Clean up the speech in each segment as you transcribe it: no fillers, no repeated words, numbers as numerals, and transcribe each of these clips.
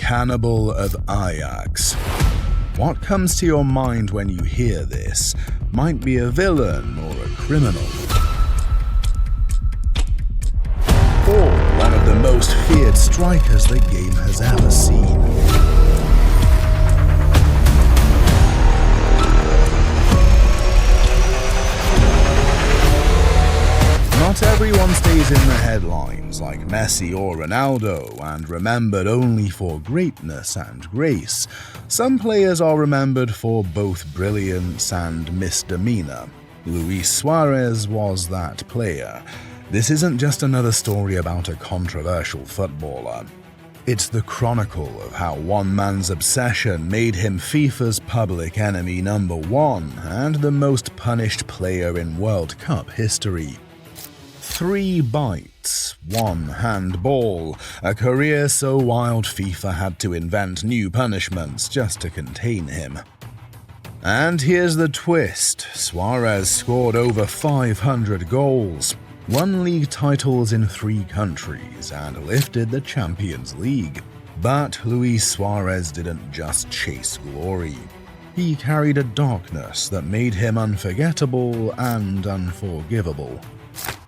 Cannibal of Ajax. What comes to your mind when you hear this? Might be a villain or a criminal. Or one of the most feared strikers the game has ever seen. Not everyone stays in the headlines like Messi or Ronaldo and remembered only for greatness and grace. Some players are remembered for both brilliance and misdemeanor. Suarez was that player. This isn't just another story about a controversial footballer. It's the chronicle of how one man's obsession made him FIFA's public enemy #1 and the most punished player in World Cup history. 3 bites, 1 handball, a career so wild FIFA had to invent new punishments just to contain him. And here's the twist: Suarez scored over 500 goals, won league titles in 3 countries, and lifted the Champions League. But Suarez didn't just chase glory. He carried a darkness that made him unforgettable and unforgivable.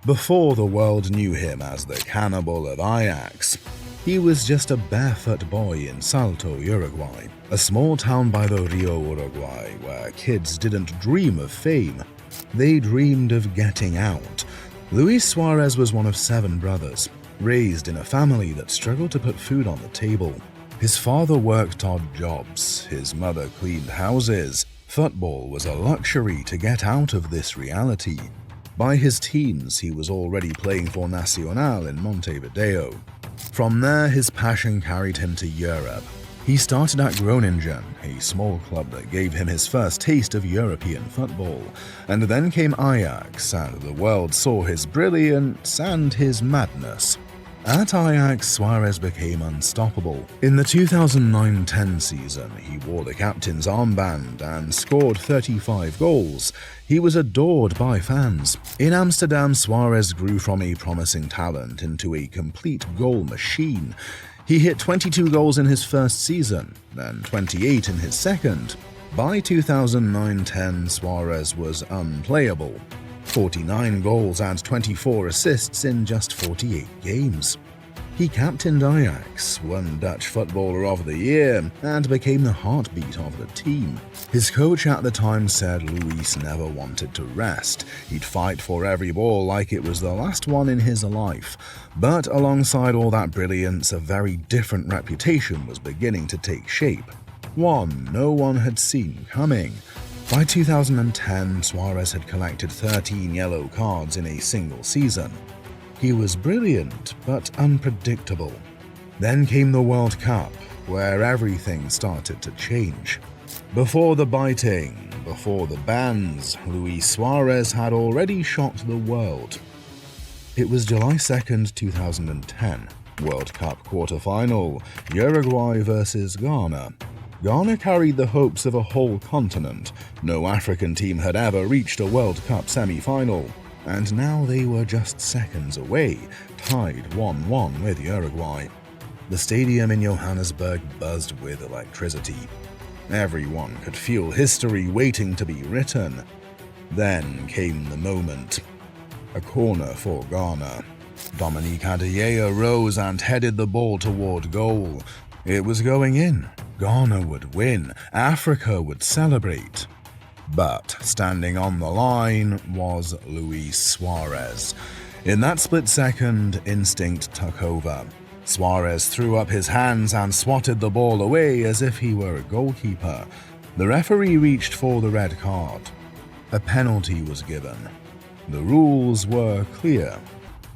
Before the world knew him as the Cannibal of Ajax, he was just a barefoot boy in Salto, Uruguay, a small town by the Rio Uruguay where kids didn't dream of fame. They dreamed of getting out. Suarez was one of 7 brothers, raised in a family that struggled to put food on the table. His father worked odd jobs, his mother cleaned houses. Football was a luxury to get out of this reality. By his teens, he was already playing for Nacional in Montevideo. From there, his passion carried him to Europe. He started at Groningen, a small club that gave him his first taste of European football, and then came Ajax, and the world saw his brilliance and his madness. At Ajax, Suarez became unstoppable. In the 2009-10 season, he wore the captain's armband and scored 35 goals. He was adored by fans. In Amsterdam, Suarez grew from a promising talent into a complete goal machine. He hit 22 goals in his first season, then 28 in his second. By 2009-10, Suarez was unplayable. 49 goals and 24 assists in just 48 games. He captained Ajax, won Dutch Footballer of the Year, and became the heartbeat of the team. His coach at the time said Luis never wanted to rest. He'd fight for every ball like it was the last one in his life. But alongside all that brilliance, a very different reputation was beginning to take shape. One no one had seen coming. By 2010, Suarez had collected 13 yellow cards in a single season. He was brilliant, but unpredictable. Then came the World Cup, where everything started to change. Before the biting, before the bans, Suarez had already shocked the world. It was July 2nd, 2010, World Cup quarterfinal, Uruguay versus Ghana. Ghana carried the hopes of a whole continent. No African team had ever reached a World Cup semi-final, and now they were just seconds away, tied 1-1 with Uruguay. The stadium in Johannesburg buzzed with electricity. Everyone could feel history waiting to be written. Then came the moment. A corner for Ghana. Dominique Adeyeye rose and headed the ball toward goal. It was going in. Ghana would win. Africa would celebrate. But standing on the line was Suarez. In that split second, instinct took over. Suarez threw up his hands and swatted the ball away as if he were a goalkeeper. The referee reached for the red card. A penalty was given. The rules were clear.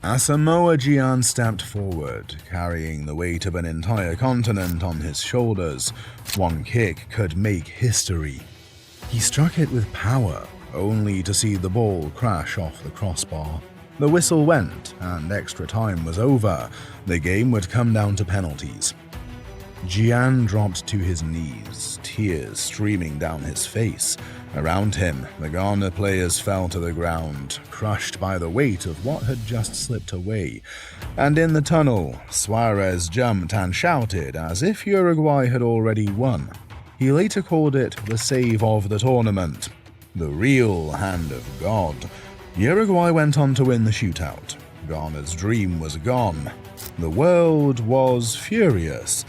Asamoah Gyan stepped forward, carrying the weight of an entire continent on his shoulders. One kick could make history. He struck it with power, only to see the ball crash off the crossbar. The whistle went, and extra time was over. The game would come down to penalties. Gyan dropped to his knees, tears streaming down his face. Around him, the Ghana players fell to the ground, crushed by the weight of what had just slipped away. And in the tunnel, Suarez jumped and shouted as if Uruguay had already won. He later called it the save of the tournament, the real hand of God. Uruguay went on to win the shootout. Ghana's dream was gone. The world was furious.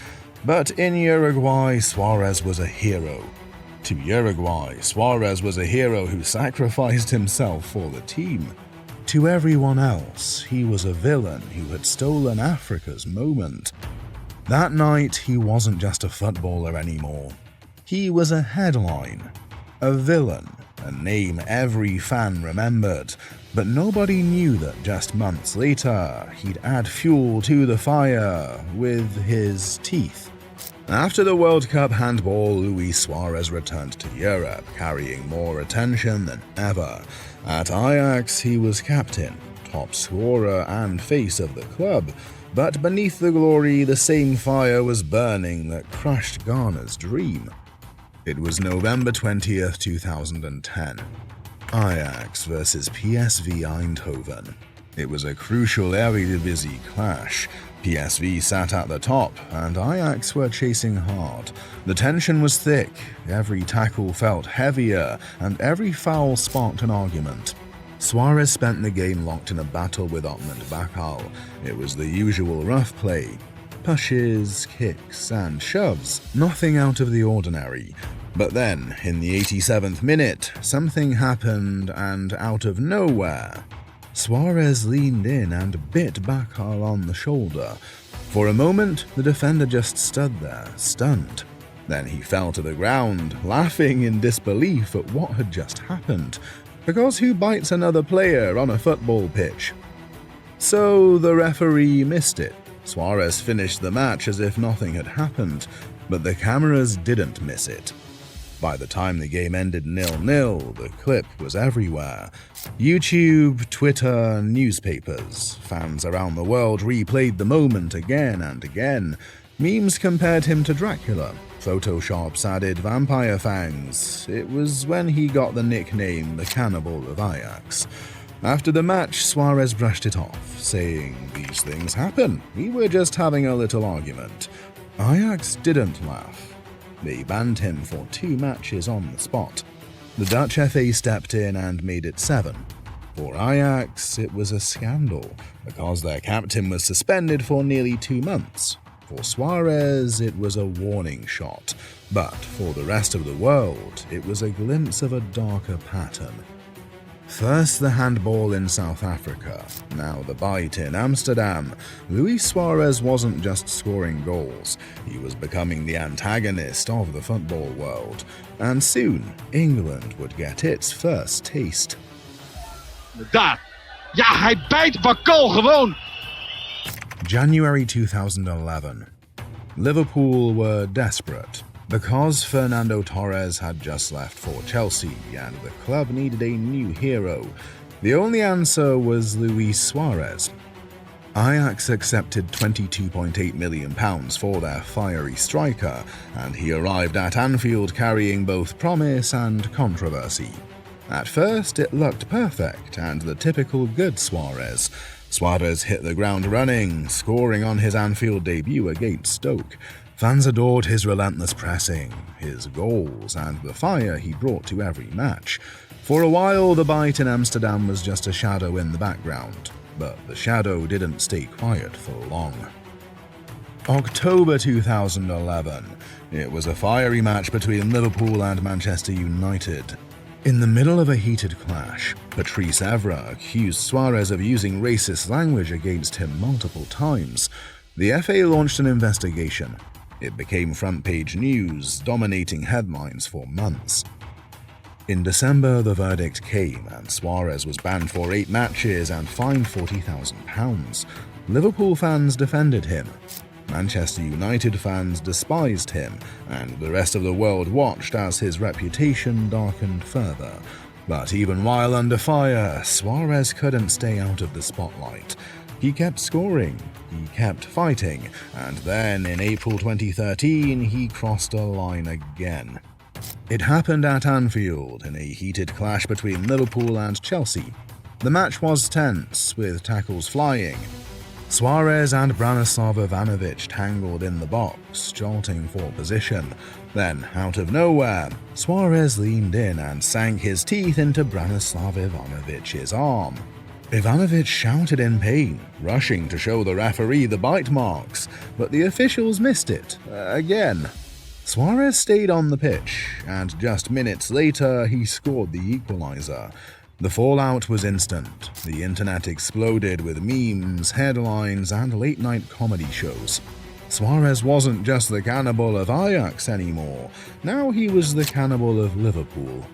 But in Uruguay, Suarez was a hero. To Uruguay, Suarez was a hero who sacrificed himself for the team. To everyone else, he was a villain who had stolen Africa's moment. That night, he wasn't just a footballer anymore. He was a headline, a villain, a name every fan remembered. But nobody knew that just months later, he'd add fuel to the fire with his teeth. After the World Cup handball, Luis Suarez returned to Europe, carrying more attention than ever. At Ajax, he was captain, top scorer and face of the club. But beneath the glory, the same fire was burning that crushed Ghana's dream. It was November 20th, 2010. Ajax versus PSV Eindhoven. It was a crucial Eredivisie clash. PSV sat at the top, and Ajax were chasing hard. The tension was thick, every tackle felt heavier, and every foul sparked an argument. Suarez spent the game locked in a battle with Otmond Bakal. It was the usual rough play. Pushes, kicks, and shoves, nothing out of the ordinary. But then, in the 87th minute, something happened, and out of nowhere, Suarez leaned in and bit Bakal on the shoulder. For a moment, the defender just stood there, stunned. Then he fell to the ground, laughing in disbelief at what had just happened. Because who bites another player on a football pitch? So the referee missed it. Suarez finished the match as if nothing had happened, but the cameras didn't miss it. By the time the game ended 0-0, the clip was everywhere. YouTube, Twitter, newspapers. Fans around the world replayed the moment again and again. Memes compared him to Dracula. Photoshops added vampire fangs. It was when he got the nickname the Cannibal of Ajax. After the match, Suarez brushed it off, saying, "These things happen. We were just having a little argument." Ajax didn't laugh. They banned him for 2 matches on the spot. The Dutch FA stepped in and made it 7. For Ajax, it was a scandal, because their captain was suspended for nearly 2 months. For Suarez, it was a warning shot, but for the rest of the world, it was a glimpse of a darker pattern. First the handball in South Africa, now the bite in Amsterdam. Luis Suarez wasn't just scoring goals, he was becoming the antagonist of the football world. And soon, England would get its first taste. Daar! Ja, hij bijt Bakal gewoon! January 2011. Liverpool were desperate. Because Fernando Torres had just left for Chelsea and the club needed a new hero, the only answer was Luis Suarez. Ajax accepted £22.8 million for their fiery striker, and he arrived at Anfield carrying both promise and controversy. At first, it looked perfect and the typical good Suarez. Suarez hit the ground running, scoring on his Anfield debut against Stoke. Fans adored his relentless pressing, his goals, and the fire he brought to every match. For a while, the bite in Amsterdam was just a shadow in the background, but the shadow didn't stay quiet for long. October 2011. It was a fiery match between Liverpool and Manchester United. In the middle of a heated clash, Patrice Evra accused Suarez of using racist language against him multiple times. The FA launched an investigation. It became front-page news, dominating headlines for months. In December, the verdict came, and Suarez was banned for 8 matches and fined £40,000. Liverpool fans defended him. Manchester United fans despised him, and the rest of the world watched as his reputation darkened further. But even while under fire, Suarez couldn't stay out of the spotlight. He kept scoring, he kept fighting, and then in April 2013, he crossed a line again. It happened at Anfield in a heated clash between Liverpool and Chelsea. The match was tense, with tackles flying. Suarez and Branislav Ivanovic tangled in the box, jolting for position. Then, out of nowhere, Suarez leaned in and sank his teeth into Branislav Ivanovic's arm. Ivanovic shouted in pain, rushing to show the referee the bite marks, but the officials missed it, again. Suarez stayed on the pitch, and just minutes later he scored the equaliser. The fallout was instant. The internet exploded with memes, headlines, and late-night comedy shows. Suarez wasn't just the Cannibal of Ajax anymore, now he was the Cannibal of Liverpool.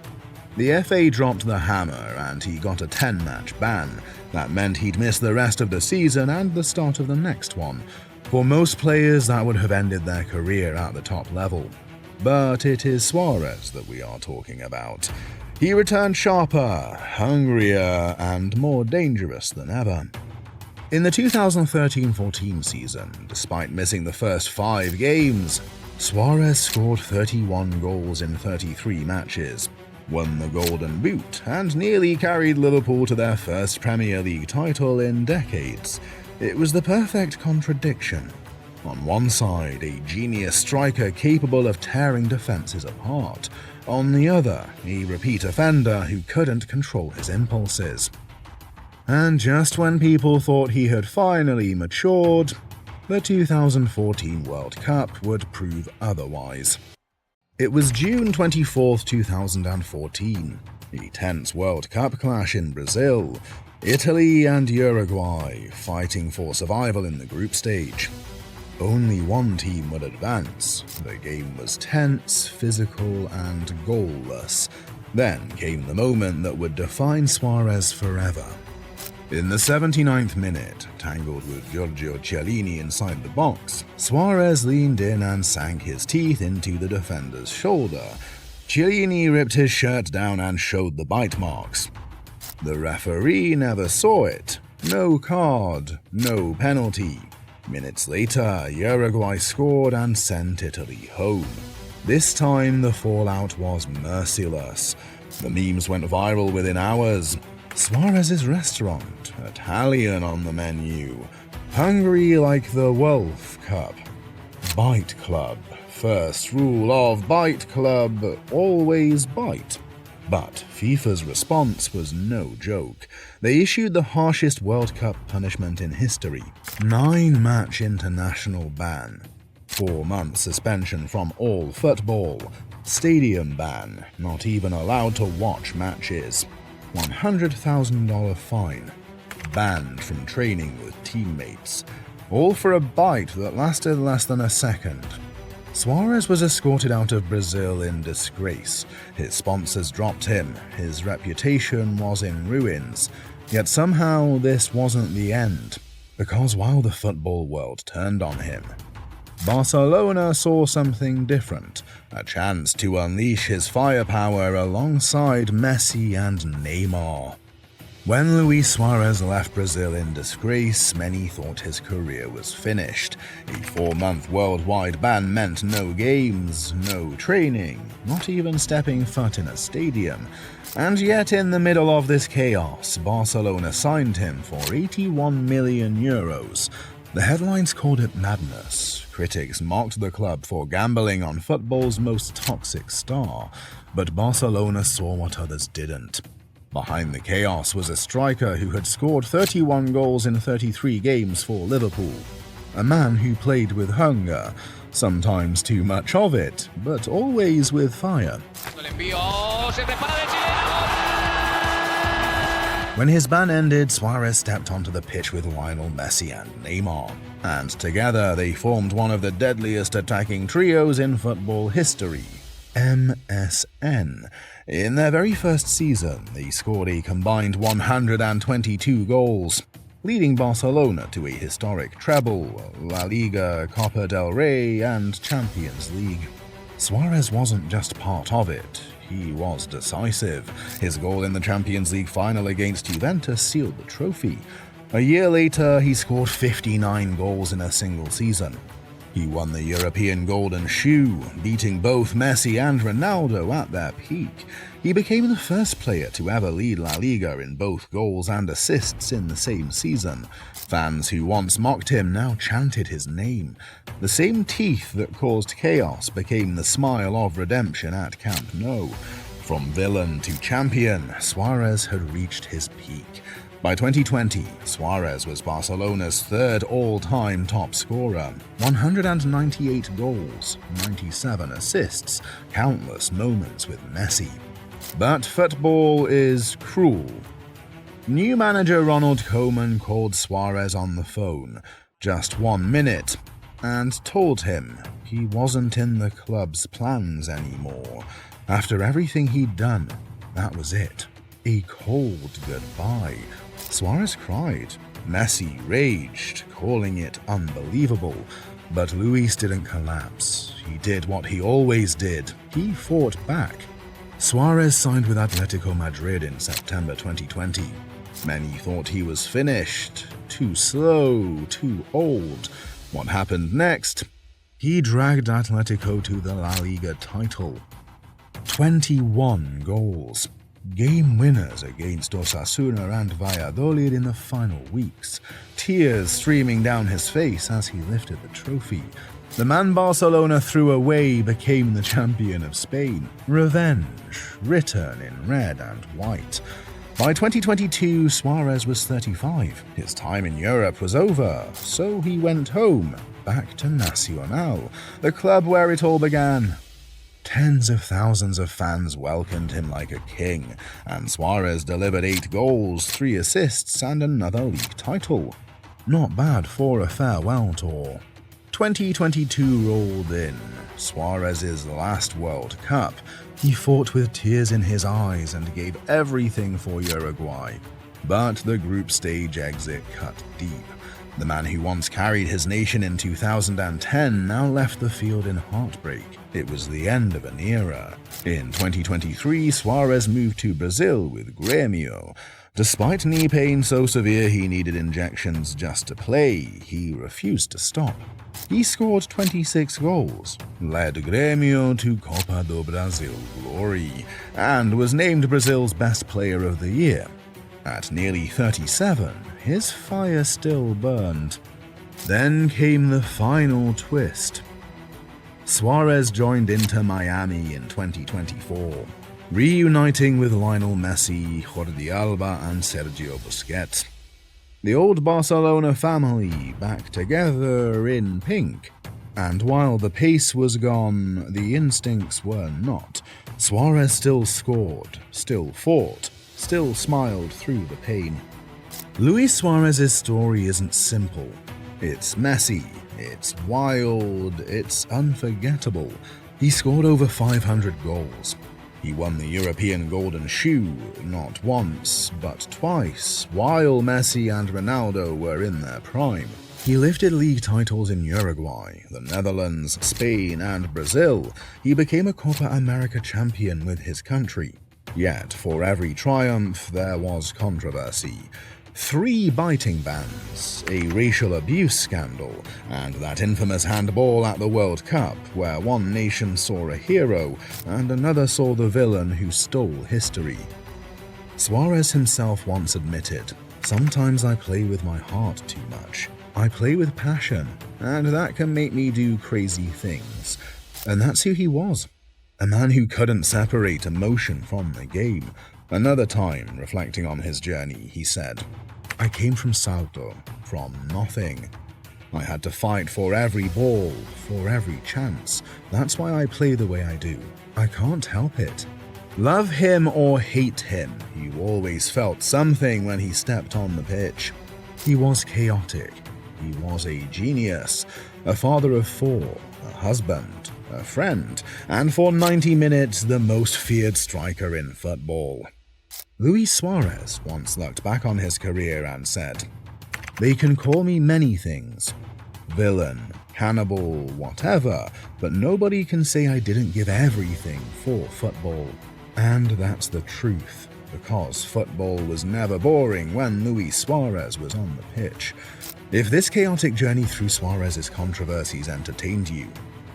The FA dropped the hammer and he got a 10-match ban. That meant he'd miss the rest of the season and the start of the next one. For most players, that would have ended their career at the top level. But it is Suarez that we are talking about. He returned sharper, hungrier, and more dangerous than ever. In the 2013-14 season, despite missing the first 5 games, Suarez scored 31 goals in 33 matches, won the Golden Boot, and nearly carried Liverpool to their first Premier League title in decades. It was the perfect contradiction. On one side, a genius striker capable of tearing defences apart. On the other, a repeat offender who couldn't control his impulses. And just when people thought he had finally matured, the 2014 World Cup would prove otherwise. It was June 24, 2014, a tense World Cup clash in Brazil. Italy and Uruguay fighting for survival in the group stage. Only one team would advance. The game was tense, physical, and goalless. Then came the moment that would define Suarez forever. In the 79th minute, tangled with Giorgio Chiellini inside the box, Suarez leaned in and sank his teeth into the defender's shoulder. Chiellini ripped his shirt down and showed the bite marks. The referee never saw it. No card, no penalty. Minutes later, Uruguay scored and sent Italy home. This time, the fallout was merciless. The memes went viral within hours. Suarez's restaurant, Italian on the menu. Hungry like the Wolf Cup. Bite Club. First rule of Bite Club, always bite. But FIFA's response was no joke. They issued the harshest World Cup punishment in history. 9-match international ban. 4 months suspension from all football. Stadium ban, not even allowed to watch matches. $100,000 fine. Banned from training with teammates. All for a bite that lasted less than a second. Suarez was escorted out of Brazil in disgrace. His sponsors dropped him. His reputation was in ruins. Yet somehow this wasn't the end, because while the football world turned on him, Barcelona saw something different, a chance to unleash his firepower alongside Messi and Neymar. When Luis Suarez left Brazil in disgrace, many thought his career was finished. A 4-month worldwide ban meant no games, no training, not even stepping foot in a stadium. And yet in the middle of this chaos, Barcelona signed him for 81 million euros. The headlines called it madness. Critics mocked the club for gambling on football's most toxic star. But Barcelona saw what others didn't. Behind the chaos was a striker who had scored 31 goals in 33 games for Liverpool. A man who played with hunger, sometimes too much of it, but always with fire. When his ban ended, Suarez stepped onto the pitch with Lionel Messi and Neymar, and together they formed one of the deadliest attacking trios in football history. MSN. In their very first season, they scored a combined 122 goals, leading Barcelona to a historic treble, La Liga, Copa del Rey, and Champions League. Suarez wasn't just part of it, he was decisive. His goal in the Champions League final against Juventus sealed the trophy. A year later, he scored 59 goals in a single season. He won the European Golden Shoe, beating both Messi and Ronaldo at their peak. He became the first player to ever lead La Liga in both goals and assists in the same season. Fans who once mocked him now chanted his name. The same teeth that caused chaos became the smile of redemption at Camp Nou. From villain to champion, Suárez had reached his peak. By 2020, Suárez was Barcelona's third all-time top scorer. 198 goals, 97 assists, countless moments with Messi. But football is cruel. New manager Ronald Koeman called Suárez on the phone, just 1 minute, and told him he wasn't in the club's plans anymore. After everything he'd done, that was it. A cold goodbye. Suárez cried. Messi raged, calling it unbelievable. But Luis didn't collapse. He did what he always did. He fought back. Suárez signed with Atletico Madrid in September 2020. Many thought he was finished. Too slow, too old. What happened next? He dragged Atletico to the La Liga title. 21 goals. Game winners against Osasuna and Valladolid in the final weeks. Tears streaming down his face as he lifted the trophy. The man Barcelona threw away became the champion of Spain. Revenge, written in red and white. By 2022, Suárez was 35. His time in Europe was over, so he went home, back to Nacional, the club where it all began. Tens of thousands of fans welcomed him like a king, and Suárez delivered 8 goals, 3 assists, and another league title. Not bad for a farewell tour. 2022 rolled in, Suárez's last World Cup. He fought with tears in his eyes and gave everything for Uruguay. But the group stage exit cut deep. The man who once carried his nation in 2010 now left the field in heartbreak. It was the end of an era. In 2023, Suárez moved to Brazil with Grêmio. Despite knee pain so severe he needed injections just to play, he refused to stop. He scored 26 goals, led Grêmio to Copa do Brasil glory, and was named Brazil's best player of the year. At nearly 37, his fire still burned. Then came the final twist. Suárez joined Inter Miami in 2024, reuniting with Lionel Messi, Jordi Alba, and Sergio Busquets. The old Barcelona family back together in pink. And while the pace was gone, the instincts were not. Suárez still scored, still fought, still smiled through the pain. Luis Suárez's story isn't simple. It's messy, it's wild, it's unforgettable. He scored over 500 goals. He won the European Golden Shoe, not once, but twice, while Messi and Ronaldo were in their prime. He lifted league titles in Uruguay, the Netherlands, Spain, and Brazil. He became a Copa America champion with his country. Yet, for every triumph, there was controversy. 3 biting bans, a racial abuse scandal, and that infamous handball at the World Cup, where one nation saw a hero and another saw the villain who stole history. Suárez himself once admitted, "Sometimes I play with my heart too much. I play with passion, and that can make me do crazy things." And that's who he was. A man who couldn't separate emotion from the game. Another time, reflecting on his journey, he said, "I came from Salto, from nothing. I had to fight for every ball, for every chance. That's why I play the way I do. I can't help it." Love him or hate him, you always felt something when he stepped on the pitch. He was chaotic. He was a genius, a father of 4, a husband, a friend, and for 90 minutes the most feared striker in football. Luis Suárez once looked back on his career and said, "They can call me many things, villain, cannibal, whatever, but nobody can say I didn't give everything for football." And that's the truth. because football was never boring when Luis Suarez was on the pitch. If this chaotic journey through Suarez's controversies entertained you,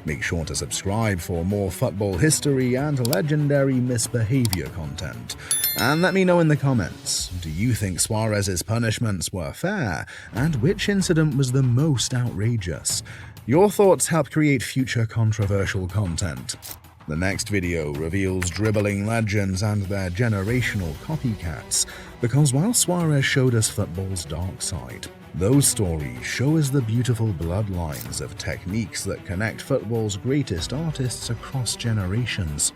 make sure to subscribe for more football history and legendary misbehavior content. And let me know in the comments, do you think Suarez's punishments were fair, and which incident was the most outrageous? Your thoughts help create future controversial content. The next video reveals dribbling legends and their generational copycats, because while Suarez showed us football's dark side, those stories show us the beautiful bloodlines of techniques that connect football's greatest artists across generations.